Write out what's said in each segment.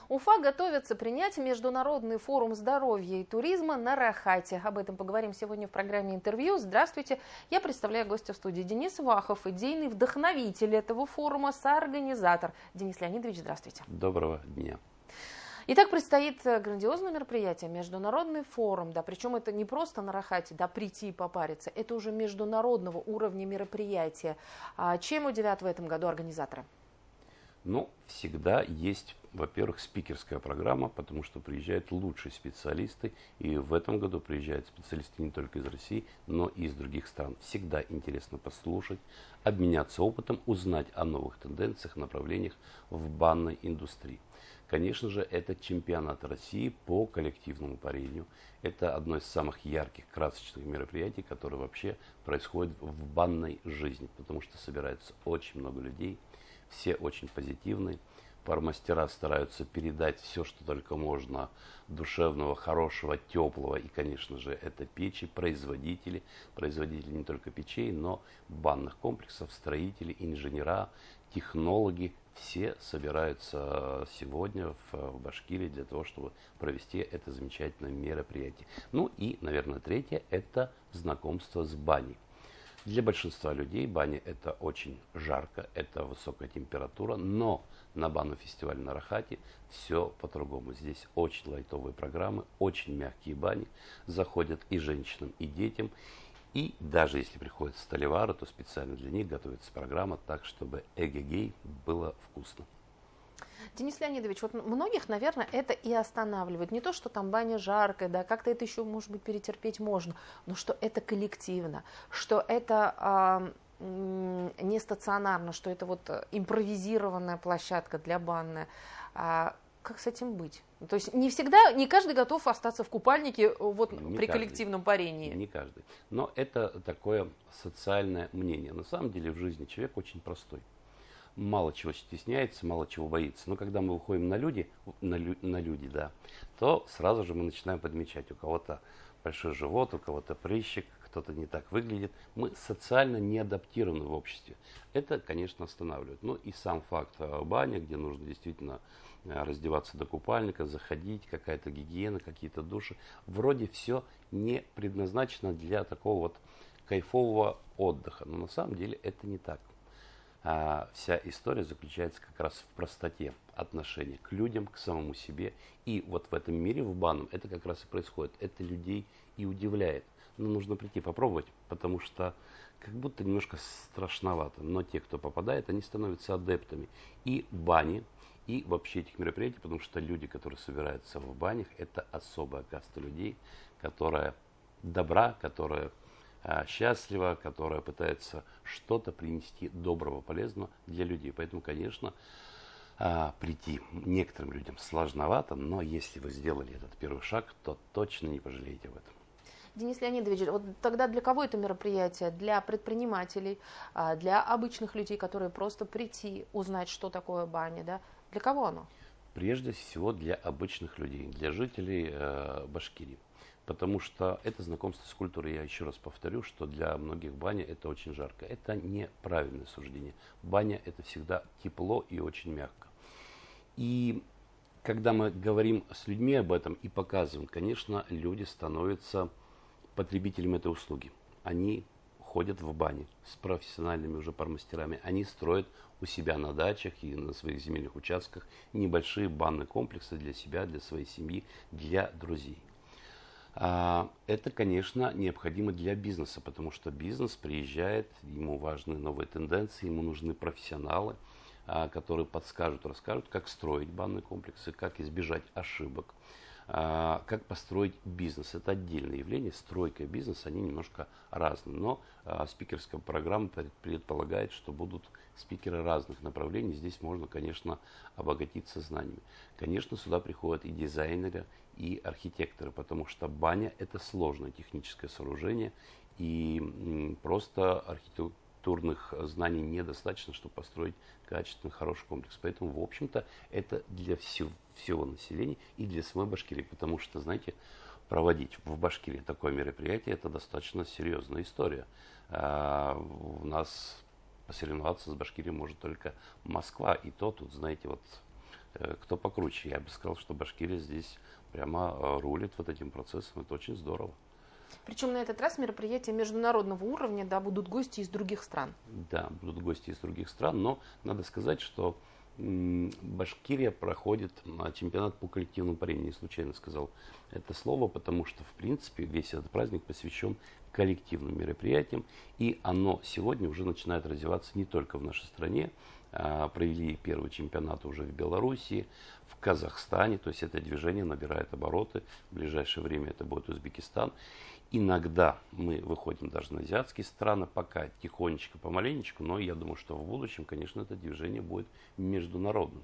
Уфа готовится принять Международный форум здоровья и туризма на Рахате. Об этом поговорим сегодня в программе «Интервью». Здравствуйте. Я представляю гостя в студии. Денис Вахов, идейный вдохновитель этого форума, соорганизатор. Денис Леонидович, здравствуйте. Доброго дня. Итак, предстоит грандиозное мероприятие, международный форум, да, причем это не просто на Рахате, да, прийти и попариться, это уже международного уровня мероприятия. Чем удивят в этом году организаторы? Ну, всегда есть, во-первых, спикерская программа, потому что приезжают лучшие специалисты, и в этом году приезжают специалисты не только из России, но и из других стран. Всегда интересно послушать, обменяться опытом, узнать о новых тенденциях, направлениях в банной индустрии. Конечно же, это чемпионат России по коллективному парению. Это одно из самых ярких, красочных мероприятий, которое вообще происходит в банной жизни, потому что собирается очень много людей, все очень позитивные. Пармастера стараются передать все, что только можно, душевного, хорошего, теплого. И, конечно же, это печи, производители не только печей, но банных комплексов, строители, инженера, технологи. Все собираются сегодня в Башкирии для того, чтобы провести это замечательное мероприятие. Ну и, наверное, третье – это знакомство с баней. Для большинства людей баня – это очень жарко, это высокая температура, но на банном фестивале на Рахате все по-другому. Здесь очень лайтовые программы, очень мягкие бани, заходят и женщинам, и детям. И даже если приходят столевары, то специально для них готовится программа так, чтобы эгегей было вкусно. Денис Леонидович, вот многих, наверное, это и останавливает. Не то, что там баня жаркая, да, как-то это еще, может быть, перетерпеть можно, но что это коллективно, что это не стационарно, что это вот импровизированная площадка для банной. Как с этим быть? То есть не всегда, не каждый готов остаться в купальнике вот при коллективном парении. Не каждый. Но это такое социальное мнение. На самом деле в жизни человек очень простой. Мало чего стесняется, мало чего боится. Но когда мы выходим на люди, да, то сразу же мы начинаем подмечать. У кого-то большой живот, у кого-то прыщик, кто-то не так выглядит. Мы социально не адаптированы в обществе. Это, конечно, останавливает. Ну и сам факт бани, где нужно действительно раздеваться до купальника, заходить, какая-то гигиена, какие-то души. Вроде все не предназначено для такого вот кайфового отдыха. Но на самом деле это не так. Вся история заключается как раз в простоте отношения к людям, к самому себе. И вот в этом мире, в банном, это как раз и происходит. Это людей и удивляет. Но нужно прийти попробовать, потому что как будто немножко страшновато. Но те, кто попадает, они становятся адептами и бани, и вообще этих мероприятий, потому что люди, которые собираются в банях, это особая каста людей, которая добра, которая счастлива, которая пытается что-то принести доброго, полезного для людей. Поэтому, конечно, прийти некоторым людям сложновато, но если вы сделали этот первый шаг, то точно не пожалеете об этом. Денис Леонидович, вот тогда для кого это мероприятие? Для предпринимателей, для обычных людей, которые просто прийти, узнать, что такое баня, да? Для кого оно? Прежде всего для обычных людей, для жителей Башкирии. Потому что это знакомство с культурой, я еще раз повторю, что для многих баня это очень жарко. Это неправильное суждение. Баня это всегда тепло и очень мягко. И когда мы говорим с людьми об этом и показываем, конечно, люди становятся потребителями этой услуги. Они ходят в бане с профессиональными уже пармастерами. Они строят у себя на дачах и на своих земельных участках небольшие банные комплексы для себя, для своей семьи, для друзей. Это, конечно, необходимо для бизнеса, потому что бизнес приезжает, ему важны новые тенденции, ему нужны профессионалы, которые подскажут, расскажут, как строить банные комплексы, как избежать ошибок, как построить бизнес. Это отдельное явление, стройка и бизнес, они немножко разные, но спикерская программа предполагает, что будут спикеры разных направлений, здесь можно, конечно, обогатиться знаниями. Конечно, сюда приходят и дизайнеры, и архитекторы, потому что баня это сложное техническое сооружение, и просто архитектурных знаний недостаточно, чтобы построить качественный, хороший комплекс. Поэтому, в общем-то, это для всего населения и для самой Башкирии, потому что, знаете, проводить в Башкирии такое мероприятие, это достаточно серьезная история. У нас посоревноваться с Башкирией может только Москва, и то тут, знаете, вот кто покруче. Я бы сказал, что Башкирия здесь прямо рулит вот этим процессом. Это очень здорово. Причем на этот раз мероприятия международного уровня, да, будут гости из других стран. Да, будут гости из других стран, но надо сказать, что Башкирия проходит чемпионат по коллективному парению. Не случайно сказал это слово, потому что, в принципе, весь этот праздник посвящен коллективным мероприятиям, и оно сегодня уже начинает развиваться не только в нашей стране. Провели первый чемпионат уже в Белоруссии, в Казахстане, то есть это движение набирает обороты. В ближайшее время это будет Узбекистан. Иногда мы выходим даже на азиатские страны, пока тихонечко, помаленечку, но я думаю, что в будущем, конечно, это движение будет международным.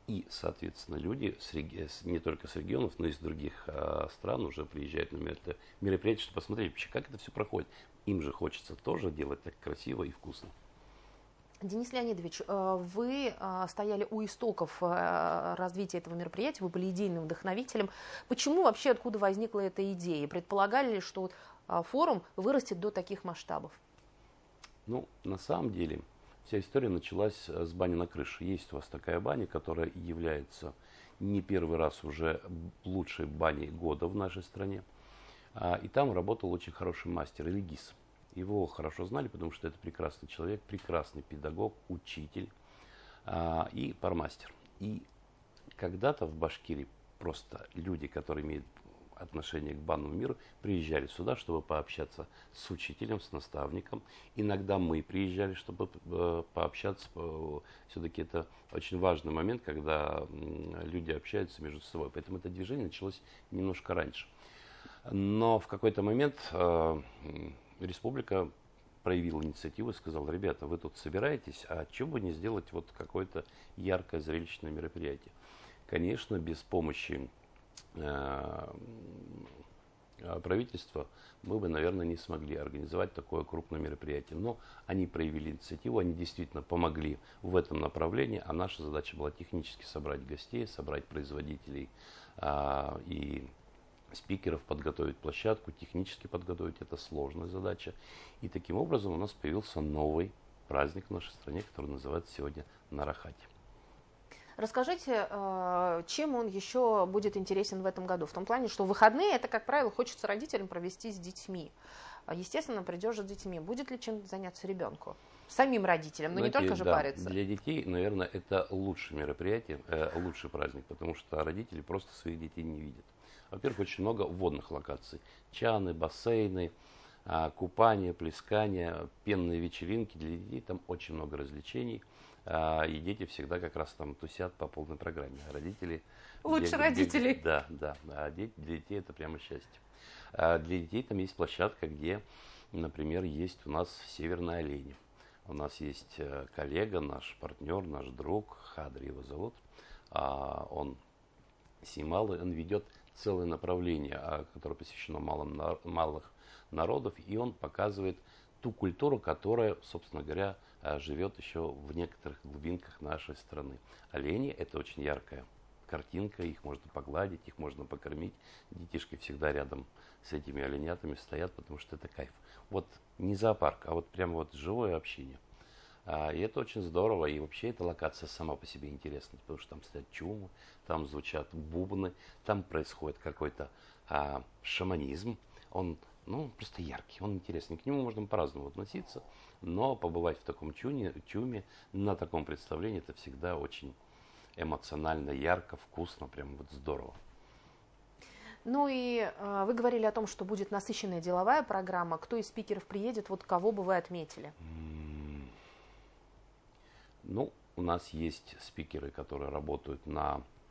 И, соответственно, люди не только с регионов, но и из других стран уже приезжают на мероприятия, чтобы посмотреть вообще, как это все проходит. Им же хочется тоже делать так красиво и вкусно. Денис Леонидович, вы стояли у истоков развития этого мероприятия, вы были идейным вдохновителем. Почему вообще, откуда возникла эта идея? Предполагали ли, что форум вырастет до таких масштабов? Ну, на самом деле, вся история началась с бани на крыше. Есть у вас такая баня, которая является не первый раз уже лучшей баней года в нашей стране. И там работал очень хороший мастер Ильгиз. Его хорошо знали, потому что это прекрасный человек, прекрасный педагог, учитель и пармастер. И когда-то в Башкирии просто люди, которые имеют отношение к банному миру, приезжали сюда, чтобы пообщаться с учителем, с наставником. Иногда мы приезжали, чтобы пообщаться. Все-таки это очень важный момент, когда люди общаются между собой. Поэтому это движение началось немножко раньше. Но в какой-то момент республика проявила инициативу и сказала: ребята, вы тут собираетесь, а чего бы не сделать вот какое-то яркое зрелищное мероприятие. Конечно, без помощи правительства мы бы, наверное, не смогли организовать такое крупное мероприятие. Но они проявили инициативу, они действительно помогли в этом направлении, а наша задача была технически собрать гостей, собрать производителей и спикеров, подготовить площадку, технически подготовить. Это сложная задача. И таким образом у нас появился новый праздник в нашей стране, который называется сегодня Нарахати. Расскажите, чем он еще будет интересен в этом году? В том плане, что в выходные это, как правило, хочется родителям провести с детьми. Естественно, придешь с детьми. Будет ли чем заняться ребенку? Самим родителям, но Знаете, не только же да, париться. Для детей, наверное, это лучшее мероприятие, лучший праздник, потому что родители просто своих детей не видят. Во-первых, очень много водных локаций. Чаны, бассейны, купание, плескание, пенные вечеринки. Для детей там очень много развлечений. И дети всегда как раз там тусят по полной программе. А родители... Лучше родителей. Да. А для детей это прямо счастье. Для детей там есть площадка, где, например, есть у нас северные олени. У нас есть коллега, наш партнер, наш друг, Хадри его зовут. Он снимал, он ведет целое направление, которое посвящено малых народов, и он показывает ту культуру, которая, собственно говоря, живет еще в некоторых глубинках нашей страны. Олени – это очень яркая картинка, их можно погладить, их можно покормить. Детишки всегда рядом с этими оленятами стоят, потому что это кайф. Вот не зоопарк, а вот прямо вот живое общение. И это очень здорово, и вообще эта локация сама по себе интересна, потому что там стоят чумы, там звучат бубны, там происходит какой-то шаманизм. Он просто яркий, он интересный, к нему можно по-разному относиться, но побывать в таком чуме, на таком представлении, это всегда очень эмоционально, ярко, вкусно, прям вот здорово. Ну и вы говорили о том, что будет насыщенная деловая программа. Кто из спикеров приедет, вот кого бы вы отметили? Ну, у нас есть спикеры, которые работают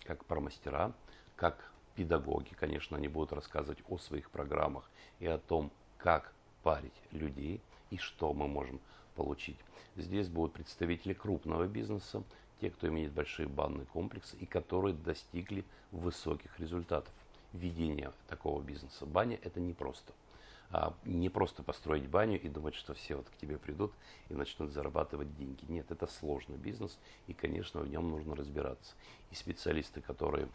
как пармастера, как педагоги. Конечно, они будут рассказывать о своих программах и о том, как парить людей и что мы можем получить. Здесь будут представители крупного бизнеса, те, кто имеет большие банные комплексы и которые достигли высоких результатов ведения такого бизнеса. Баня – это непросто. Не просто построить баню и думать, что все вот к тебе придут и начнут зарабатывать деньги. Нет, это сложный бизнес, и, конечно, в нем нужно разбираться. И специалисты, которые,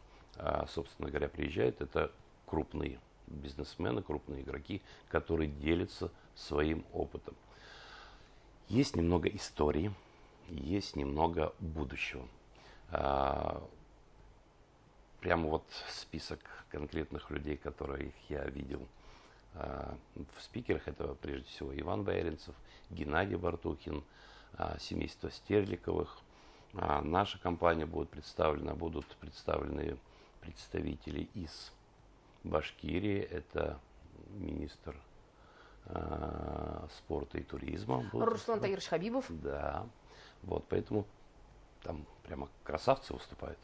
собственно говоря, приезжают, это крупные бизнесмены, крупные игроки, которые делятся своим опытом. Есть немного истории. есть немного будущего. Прямо вот список конкретных людей, которых я видел в спикерах, это прежде всего Иван Бояринцев, Геннадий Бартухин, семейство Стерликовых. Наша компания будут представлены представители из Башкирии, это министр спорта и туризма. Руслан Таирович Хабибов. Да, вот, поэтому там прямо красавцы выступают.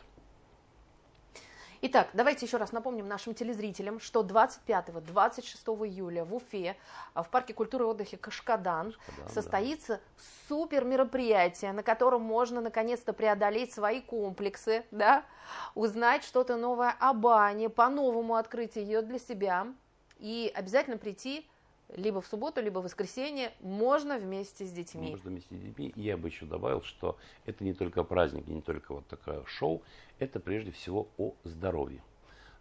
Итак, давайте еще раз напомним нашим телезрителям, что 25-26 июля в Уфе, в парке культуры и отдыха Кашкадан, состоится супер мероприятие, на котором можно наконец-то преодолеть свои комплексы, да, узнать что-то новое о бане, по-новому открыть ее для себя и обязательно прийти либо в субботу, либо в воскресенье, можно вместе с детьми. Можно вместе с детьми. И я бы еще добавил, что это не только праздник, не только вот такое шоу, это прежде всего о здоровье.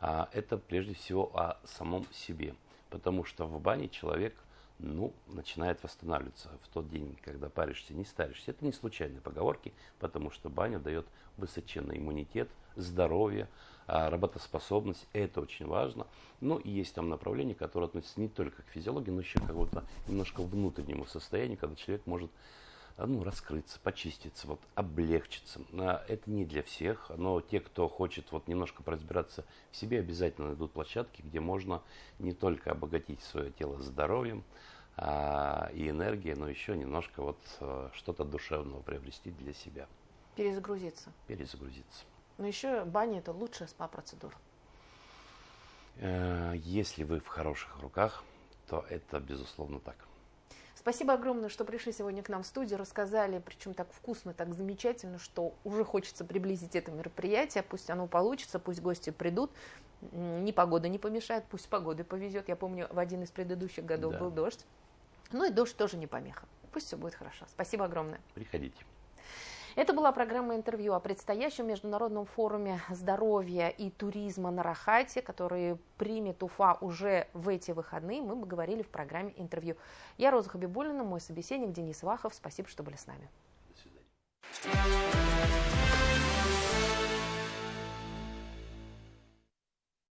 Это прежде всего о самом себе. Потому что в бане человек начинает восстанавливаться в тот день, когда паришься, не старишься. Это не случайные поговорки, потому что баня дает высоченный иммунитет, здоровье, работоспособность. Это очень важно. Ну и есть там направление, которое относится не только к физиологии, но еще к какому-то немножко внутреннему состоянию, когда человек может раскрыться, почиститься, облегчиться. Это не для всех, но те, кто хочет немножко разбираться в себе, обязательно найдут площадки, где можно не только обогатить свое тело здоровьем и энергией, но еще немножко что-то душевного приобрести для себя. Перезагрузиться. Но еще баня – это лучшая спа-процедура. Если вы в хороших руках, то это безусловно так. Спасибо огромное, что пришли сегодня к нам в студию, рассказали, причем так вкусно, так замечательно, что уже хочется приблизить это мероприятие. Пусть оно получится, пусть гости придут. Ни погода не помешает, пусть с погодой повезет. Я помню, в один из предыдущих годов был дождь. Ну и дождь тоже не помеха. Пусть все будет хорошо. Спасибо огромное. Приходите. Это была программа интервью о предстоящем международном форуме здоровья и туризма на Рахате, который примет Уфа уже в эти выходные. Мы бы говорили в программе интервью. Я Роза Хабибуллина, мой собеседник Денис Вахов. Спасибо, что были с нами. До свидания.